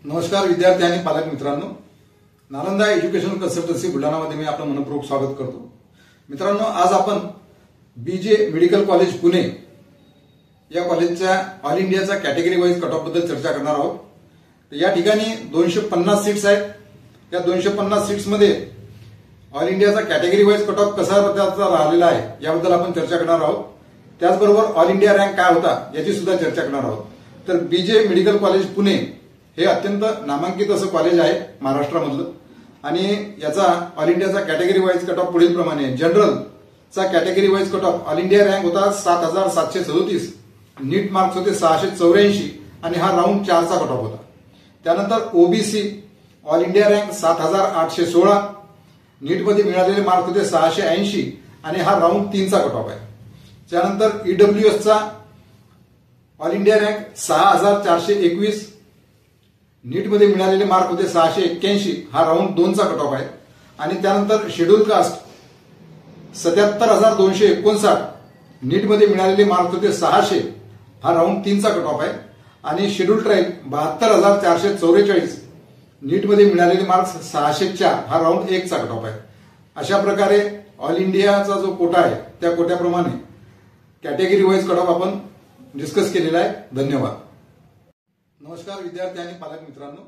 नमस्कार विद्यार्थी आणि पालक मित्रांनो, नालंदा एज्युकेशन कन्सल्टन्सी बुलढाणामध्ये मी आपलं मनपूर्वक स्वागत करतो। मित्रांनो, आज आपण बीजे मेडिकल कॉलेज पुणे या कॉलेजच्या ऑल इंडियाचा कॅटेगरी वाईज कट ऑफ बद्दल चर्चा करणार आहोत। या ठिकाणी 250 सीट्स आहेत। या 250 सीट्स मध्ये ऑल इंडियाचा कॅटेगरी वाईज कट ऑफ कसा राहिलेला आहे याबद्दल आपण चर्चा करणार आहोत। त्याचबरोबर ऑल इंडिया रँक काय होता याची सुद्धा चर्चा करणार आहोत। तर बीजे मेडिकल कॉलेज पुणे हे अत्यंत नामांकित असं कॉलेज आहे महाराष्ट्रामधलं, आणि याचा ऑल इंडियाचा कॅटेगरी वाईज कट ऑफ पुढील प्रमाणे। जनरलचा category wise cut off all India rank होता 7737, नीट मार्क्स होते 684 आणि हा राऊंड 4चा कट ऑफ होता। त्यानंतर ओबीसी ऑल इंडिया रँक 7816, नीट मध्ये मिळालेले मार्क्स होते 680 आणि हा राऊंड 3चा कट ऑफ आहे। त्यानंतर ईडब्ल्यूएसचा ऑल इंडिया रँक 6421, नीट मध्ये मिळालेले मार्क होते 681, हा राऊंड 2चा कट ऑफ आहे। आणि त्यानंतर शेड्यूल कास्ट 77259, नीट मध्ये मिळालेले मार्क होते 600, हा राऊंड 3चा कट ऑफ आहे। आणि शेड्यूल ट्राईब 72444, नीट मध्ये मिळालेले मार्क्स 604, हा राऊंड 1चा कट ऑफ आहे। अशा प्रकारे ऑल इंडियाचा जो कोटा आहे त्या कोट्याप्रमाणे कॅटेगरी वाईज कट ऑफ आपण डिस्कस केलेला आहे। धन्यवाद। नमस्कार विद्यार्थी आणि पालक मित्रांनो,